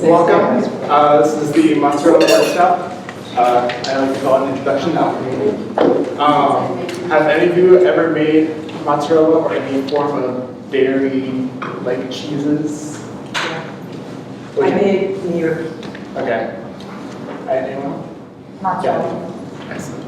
Welcome. This is the Mozzarella Workshop. I like to call it an introduction to alchemy. Have any of you ever made mozzarella or any form of dairy-like cheeses? I made near. Okay. Anyone? Mozzarella. Excellent.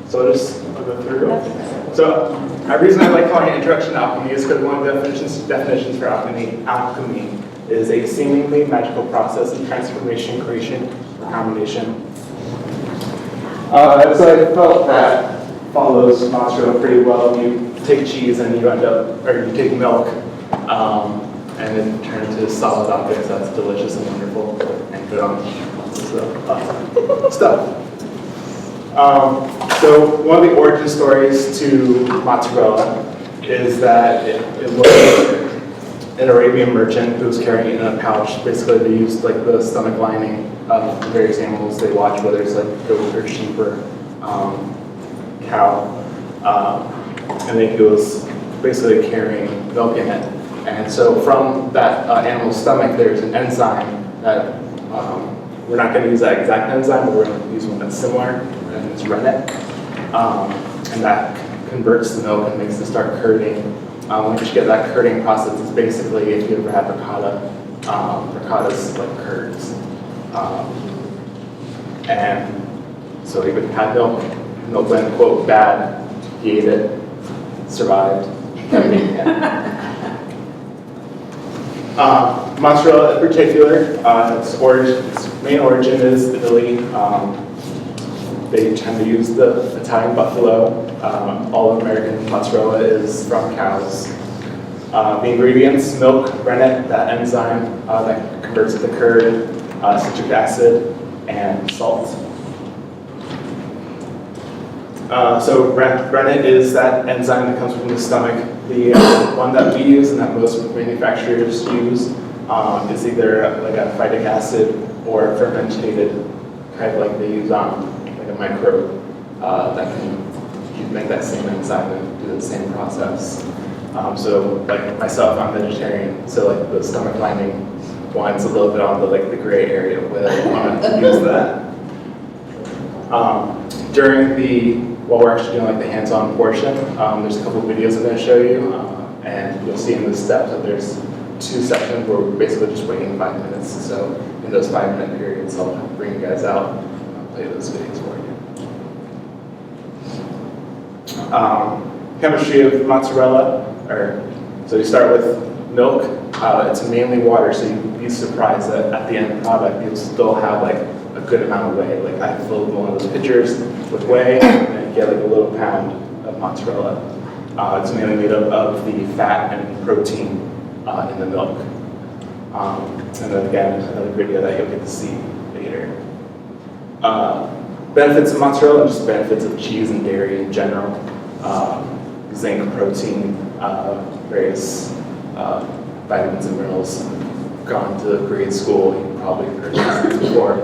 So I'll go through. So the reason I like calling it introduction to alchemy is because one of the definitions for alchemy is a seemingly magical process of transformation, creation, or combination. So I felt that follows mozzarella pretty well. You take cheese and you take milk and then turn it into solid objects that's delicious and wonderful and put on stuff. So one of the origin stories to mozzarella is that it was an Arabian merchant who was carrying it in a pouch. Basically, they used like the stomach lining of the various animals they watch, whether it's like goat or sheep or cow, and then he was basically carrying milk in it. And so from that animal's stomach, there's an enzyme that we're not going to use that exact enzyme, but we're going to use one that's similar, and it's rennet, and that converts the milk and makes it start curding. Once you get that curding process, it's basically, if you ever had ricotta, ricotta's like curds. And so he would have milk went, quote, bad, he ate it, survived, kept eating it. Mozzarella in particular, its main origin is Italy. They tend to use the Italian buffalo. All American mozzarella is from cows. The ingredients: milk, rennet, that enzyme that converts it to curd, citric acid, and salt. So rennet is that enzyme that comes from the stomach. The one that we use and that most manufacturers use is either like a phytic acid or fermented, kind of like they use like a microbe that can make that same enzyme and do the same process. So like myself, I'm vegetarian, so like the stomach lining one's a little bit on the gray area of whether I want to use that. While we're actually doing like the hands-on portion, there's a couple of videos I'm going to show you, and you'll see in the steps that there's 2 sections where we're basically just waiting 5 minutes. So in those 5-minute periods, I'll bring you guys out and play those videos for you. Chemistry of mozzarella, so you start with milk. It's mainly water, so you'd be surprised that at the end product you'll still have like a good amount of whey. Like I filled one of those pitchers with whey, and you get like a little pound of mozzarella. It's mainly made up of the fat and protein in the milk. And then again, another video that you'll get to see later. Benefits of mozzarella, and just benefits of cheese and dairy in general. Zinc, protein, various vitamins and minerals. Gone to grade school, you probably heard this before.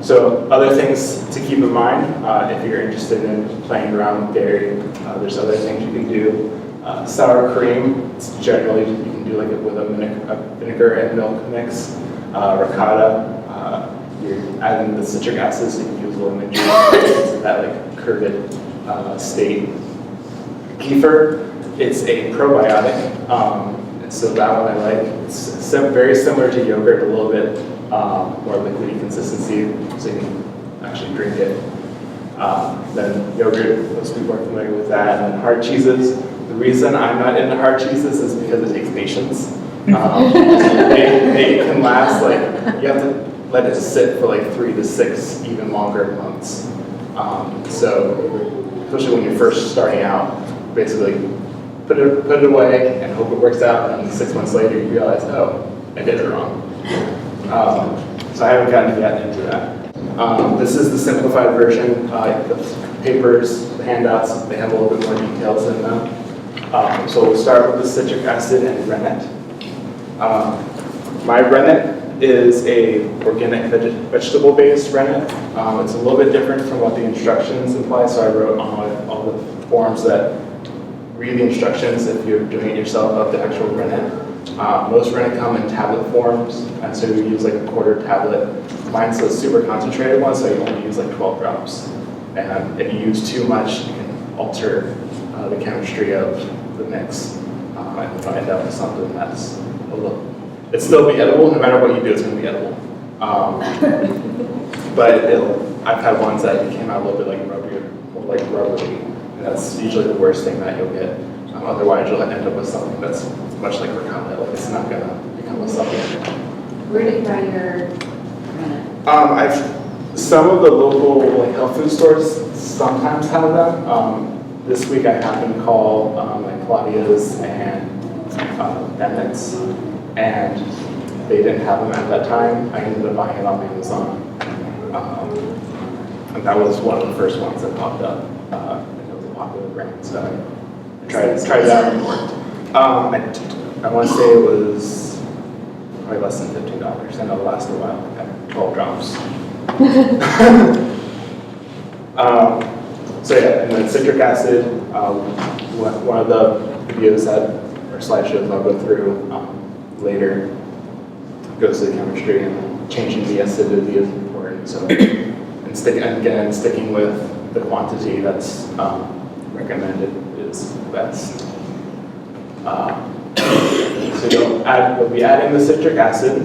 So other things to keep in mind if you're interested in playing around with dairy, there's other things you can do. Sour cream, it's generally you can do like it with a vinegar and milk mix. Ricotta, you're adding the citric acid, so you can use a little lemon juice to that like curded state. Kefir, it's a probiotic, and so that one I like. It's very similar to yogurt, a little bit more liquidy consistency, so you can actually drink it. Then yogurt, most people are familiar with that. And then hard cheeses. The reason I'm not into hard cheeses is because it takes patience. They can last you have to let it sit for 3 to 6, even longer months. So especially when you're first starting out, basically put it away and hope it works out, and then 6 months later you realize, oh, I did it wrong. So I haven't gotten yet into that. This is the simplified version. The papers, the handouts, they have a little bit more details in them. So we'll start with the citric acid and rennet. My rennet is a organic vegetable-based rennet. It's a little bit different from what the instructions imply, so I wrote on all the forms that read the instructions if you're doing it yourself of the actual rennet. Most rennet come in tablet forms, and so you use like a quarter tablet. Mine's a super concentrated one, so you only use like 12 drops. And if you use too much, you can alter the chemistry of the mix, and you'll end up with something that's a little. It's still be edible, no matter what you do, it's going to be edible. But I've had ones that came out a little bit like rubbery, and that's usually the worst thing that you'll get. Otherwise, you'll end up with something that's much like ricotta, like it's not going to become a supplement. Where do you buy your rennet? Some of the local like health food stores sometimes have them. This week I happened to call like Claudia's and Bennett's, and they didn't have them at that time. I ended up buying it on Amazon, and that was one of the first ones that popped up. And it was a popular brand, so I tried it out and it worked. I want to say it was probably less than $15. I know it lasted a while. I had 12 drops. So yeah, and then citric acid, one of the videos that, or slideshows I'll go through later, goes to the chemistry, and changing the acidity is important. So, and sticking with the quantity that's recommended is best. So you'll be adding the citric acid,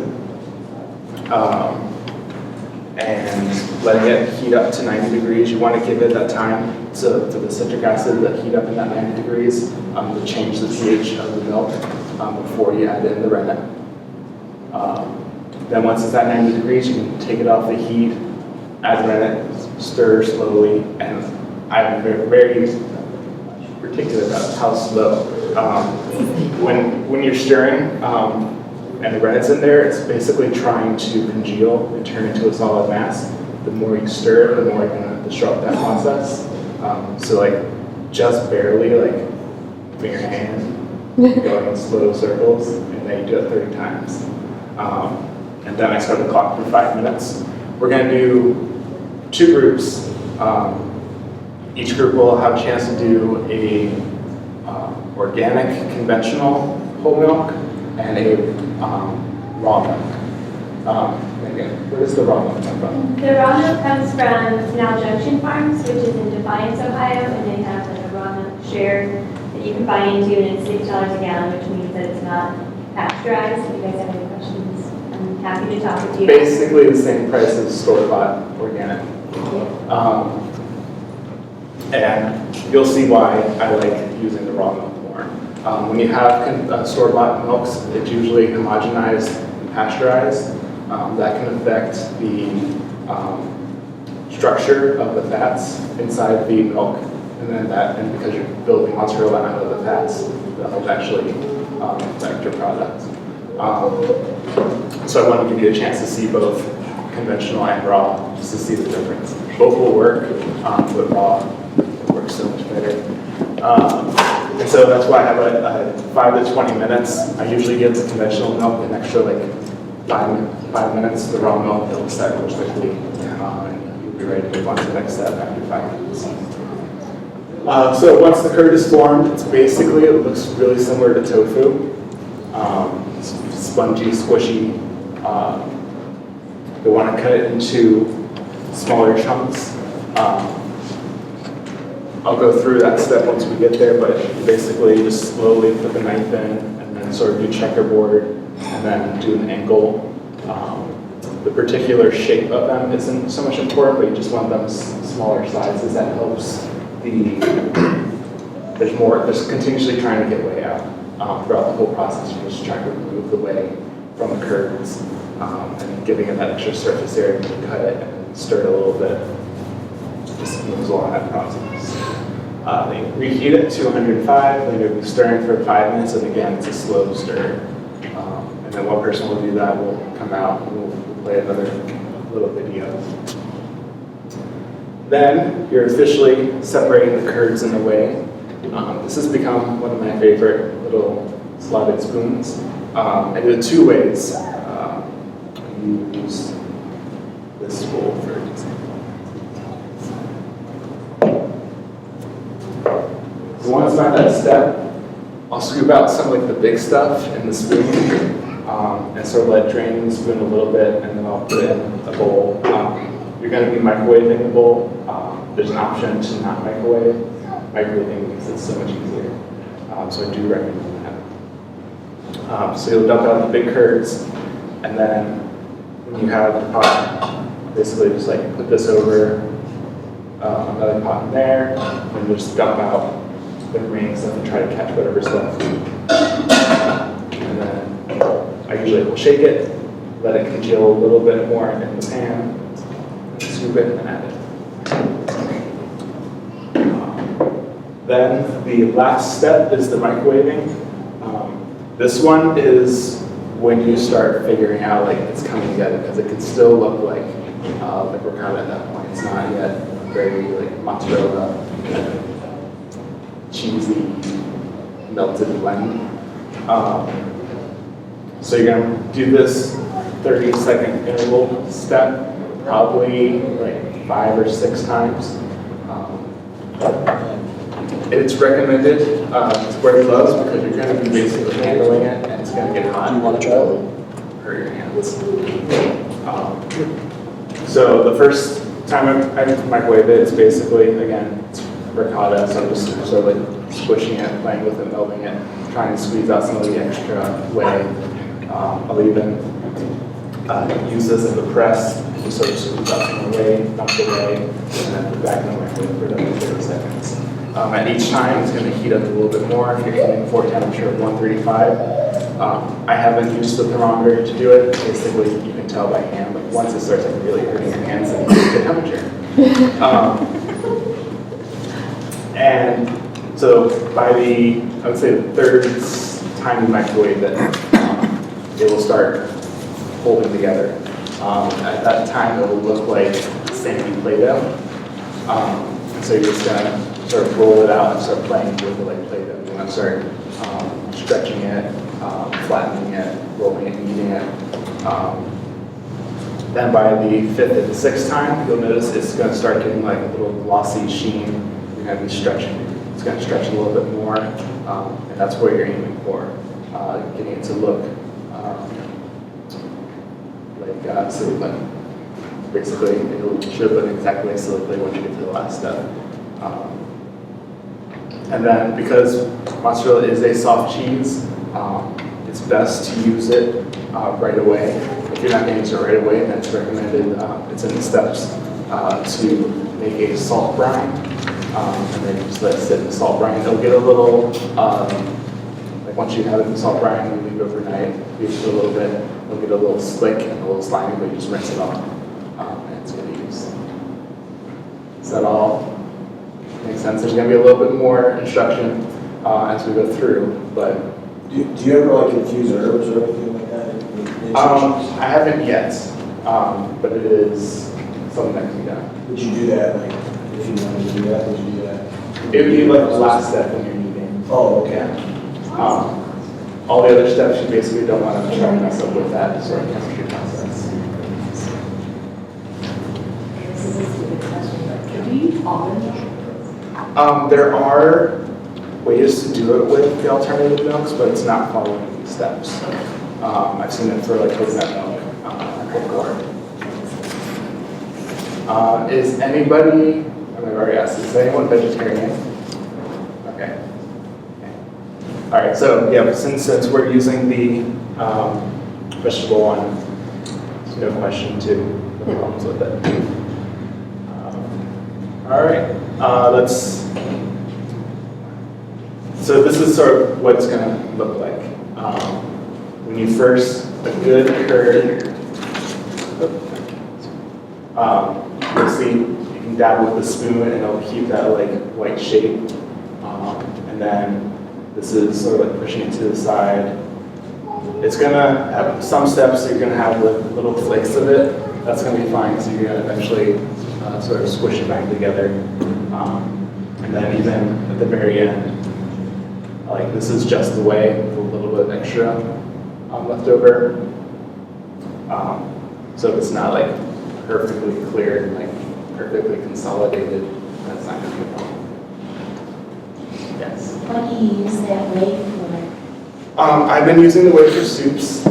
and letting it heat up to 90 degrees. You want to give it that time to the citric acid to heat up in that 90 degrees to change the pH of the milk before you add in the rennet. Then once it's at 90 degrees, you can take it off the heat, add the rennet, stir slowly, and I'm very particular about how slow. When you're stirring, and the rennet's in there, it's basically trying to congeal and turn into a solid mass. The more you stir, the more you're going to disrupt that process. So like just barely, like with your hand, going in slow circles, and then you do it 30 times. And then I start the clock for 5 minutes. We're going to do 2 groups. Each group will have a chance to do a organic conventional whole milk and a raw milk. Megan, where does the raw milk come from? The raw milk comes from Canal Junction Farms, which is in Defiance, Ohio, and they have like a raw milk share that you can buy into, and it's $6 a gallon, which means that it's not pasteurized. If you guys have any questions, I'm happy to talk with you. Basically the same price as store-bought organic. And you'll see why I like using the raw milk more. When you have store-bought milks, it's usually homogenized and pasteurized. That can affect the structure of the fats inside the milk, and because you're building mozzarella out of the fats, that'll actually affect your product. So I want to give you a chance to see both conventional and raw, just to see the difference. Both will work, but raw works so much better. And so that's why I have a 5 to 20 minutes. I usually give the conventional milk an extra like 5 minutes. The raw milk, it'll start real quickly, and you'll be ready to move on to the next step after 5 minutes. So once the curd is formed, it looks really similar to tofu. It's spongy, squishy. You want to cut it into smaller chunks. I'll go through that step once we get there, but basically just slowly put the knife in and then sort of do checkerboard and then do an angle. The particular shape of them isn't so much important, but you just want them smaller sizes. That helps there's continuously trying to get whey out throughout the whole process. You're just trying to remove the whey from the curds and giving it that extra surface area when you cut it and stir it a little bit. Just moves along that process. They reheat it to 105, then you'll be stirring for 5 minutes, and again, it's a slow stir. And then one person will do that, we'll come out, and we'll play another little video. Then you're officially separating the curds in the whey. This has become one of my favorite little slotted spoons. I do it 2 ways. I use this spool for example. Once I'm at that step, I'll scoop out some like the big stuff in the spoon and sort of let it drain in the spoon a little bit, and then I'll put it in a bowl. You're going to be microwaving the bowl. There's an option to not microwave. Microwaving makes it so much easier. So I do recommend that. So you'll dump out the big curds, and then when you have the pot, basically just like put this over another pot in there, and just dump out the remaining stuff and try to catch whatever's left. And then I usually will shake it, let it congeal a little bit more in the pan, and scoop it and add it. Then the last step is the microwaving. This one is when you start figuring out like it's coming together, because it can still look like ricotta at that point. It's not yet very like mozzarella, cheesy, melted blend. So you're gonna do this 30-second interval step, probably like 5 or 6 times. It's recommended to wear gloves because you're going to be basically handling it and it's going to get hot. Do you want to try it? Hurt your hands. So the first time I microwave it, it's basically, again, it's ricotta, so I'm just sort of like squishing it, playing with it, melding it, trying to squeeze out some of the extra whey. I'll even use this as a press, and just sort of squeeze out some of the whey, dump the whey, and then put it back in the microwave for another 30 seconds. At each time, it's going to heat up a little bit more. If you're aiming for a temperature of 135, I haven't used the thermometer to do it. Basically, you can tell by hand, but once it starts like really hurting your hands, then you get the temperature. And so by I would say the third time you microwave it, it will start holding together. At that time, it will look like sandy Play-Doh. So you're just going to sort of roll it out and start playing with it like Play-Doh. You want to start stretching it, flattening it, rolling it, kneading it. Then by the 5th and 6th time, you'll notice it's going to start getting like a little glossy sheen. You're going to be stretching. It's going to stretch a little bit more, and that's what you're aiming for, getting it to look like silicone. Basically, it should look exactly like silicone once you get to the last step. And then because mozzarella is a soft cheese, it's best to use it right away. If you're not going to use it right away, then it's recommended, it's in the steps, to make a salt brine. And then just let it sit in the salt brine. It'll get a little, like once you have it in the salt brine, you leave it overnight, leave it for a little bit, it'll get a little slick and a little slimy, but you just rinse it off, and it's good to use. Is that all? Makes sense. There's going to be a little bit more instruction as we go through, but Do you ever like infuse herbs or anything like that? I haven't yet, but it is something that can be done. Would you do that, like, if you wanted to do that, would you do that? It would be like the last step when you're kneading. Oh, okay. All the other steps you basically don't want to try to mess up with that sort of chemistry process. This is a stupid question, but do you use almond? There are ways to do it with the alternative milks, but it's not following these steps. I've seen it for like coconut milk before. Is anybody, I've already asked, is anyone vegetarian? Okay. All right, so yeah, since we're using the vegetable one, there's no question to the problems with it. All right, so this is sort of what it's going to look like. When you first, a good curd, you'll see you can dab with the spoon and it'll keep that like white shape. And then this is sort of like pushing it to the side. It's going to have some steps that you're going to have with little flakes of it. That's going to be fine, so you're going to eventually sort of squish it back together. And then even at the very end, like this is just the way with a little bit of extra left over. So if it's not like perfectly clear, like perfectly consolidated, that's not going to be a problem. Yes. What do you use that whey for? I've been using the whey for soups.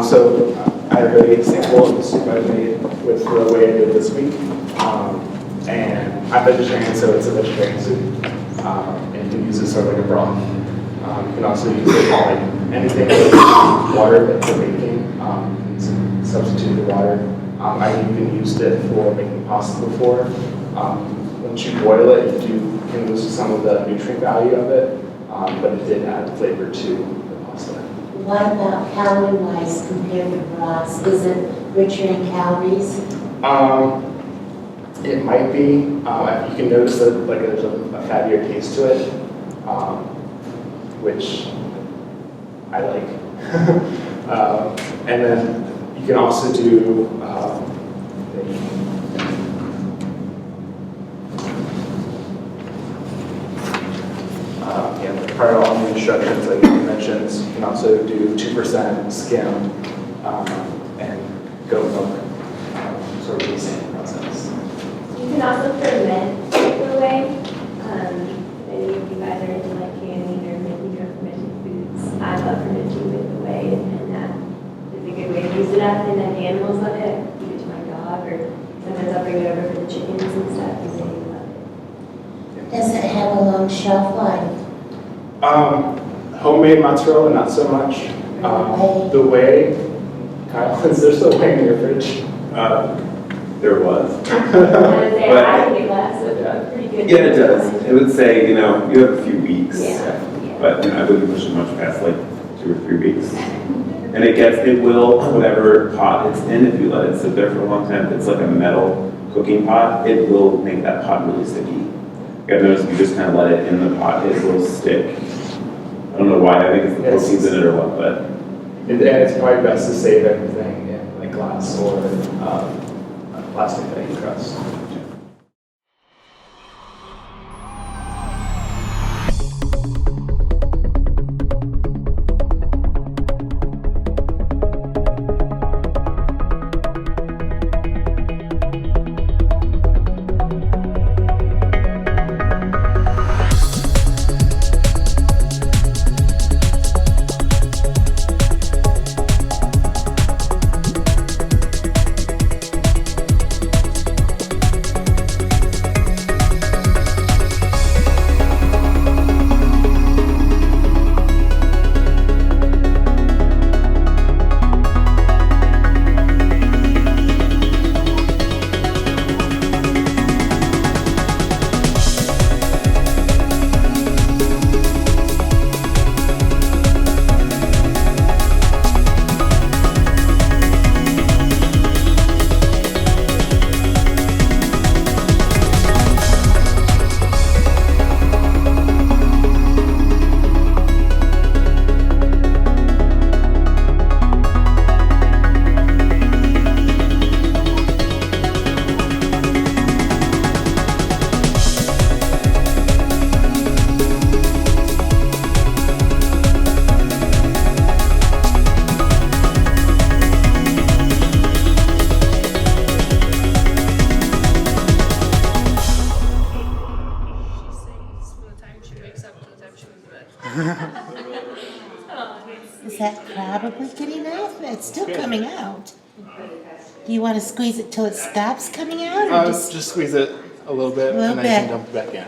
So I have a really sample of the soup I've made with the whey I did this week. And I'm vegetarian, so it's a vegetarian soup. And you can use it sort of like a broth. You can also use it like anything with water that's for baking. You can substitute the water. I even used it for making pasta before. Once you boil it, you can lose some of the nutrient value of it, but it did add flavor to the pasta. What about calorie-wise compared to broths? Is it richer in calories? It might be. You can notice that like there's a fattier taste to it, which I like. And then you can also do part of all the instructions like you mentioned. You can also do 2% skim and goat milk, sort of the same process. You can also ferment the whey. Many of you guys are into like canning or making your fermented foods. I love fermenting with the whey, and that is a good way to use it up. And then animals love it. I give it to my dog, or sometimes I'll bring it over for the chickens and stuff because they love it. Does it have a long shelf life? Homemade mozzarella, not so much. The whey, Kyle, is there still whey in your fridge? There was. I think it lasts a pretty good. Yeah, it does. It would say, you have a few weeks. Yeah. But I wouldn't push it much past like 2 or 3 weeks. And it will, whatever pot it's in, if you let it sit there for a long time, if it's like a metal cooking pot, it will make that pot really sticky. I've noticed if you just kind of let it in the pot, it will stick. I don't know why, I think it's the proteins in it or what, but. And it's probably best to save everything in like glass or plastic that you trust. Is that probably good enough? It's still coming out. Do you want to squeeze it till it stops coming out, or Just squeeze it a little bit, Little and then you bit. can dump it back in.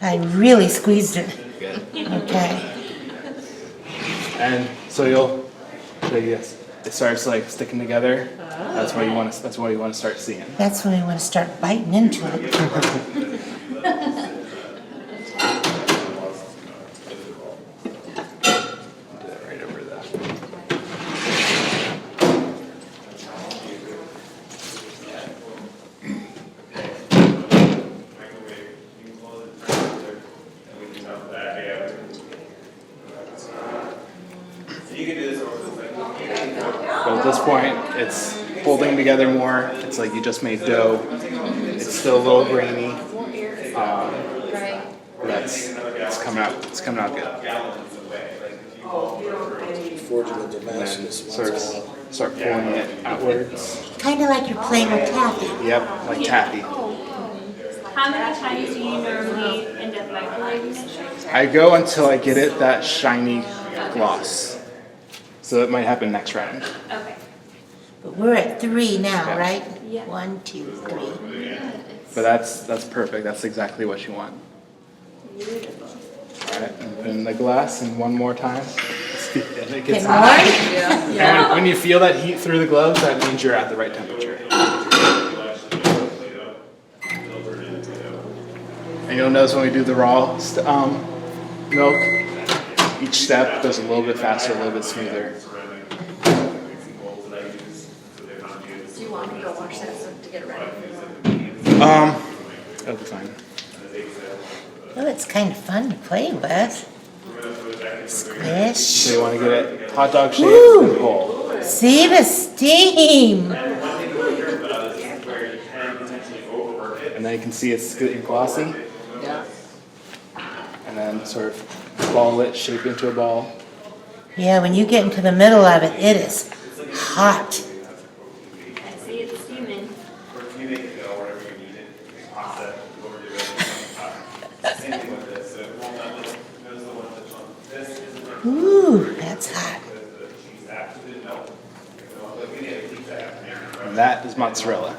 I really squeezed it. Good. Okay. And so yes, it starts like sticking together. That's what you want to. That's what you want to start seeing. That's when we want to start biting into it. Right over there. But at this point, it's holding together more. It's like you just made dough. It's still a little grainy. But it's coming out. It's coming out good. Forging the And then Damascus. start pulling it outwards. Kind of like you're playing with taffy. Yep, like taffy. How many times do you normally end up microwaving it? I go until I get it that shiny gloss. So it might happen next round. Okay. But we're at 3 now, Yeah. right? Yeah. 1, 2, 3. But that's perfect. That's exactly what you want. Beautiful. All right, and put in the glass and one more time. And it gets Can hot. more? And when you feel that heat through the gloves, that means you're at the right temperature. And you'll notice when we do the raw milk, each step goes a little bit faster, a little bit smoother. Do you want me to go wash that so to get it ready? That'll be fine. Oh, it's kind of fun to play with. Squish. So you want to get it hot dog shaped Woo! and pull. See the steam. And then you can see it's getting glossy. Yeah. And then sort of ball it, shape into a ball. Yeah, when you get into the middle of it, it is hot. I see it's steaming. Ooh, that's hot. And that is mozzarella.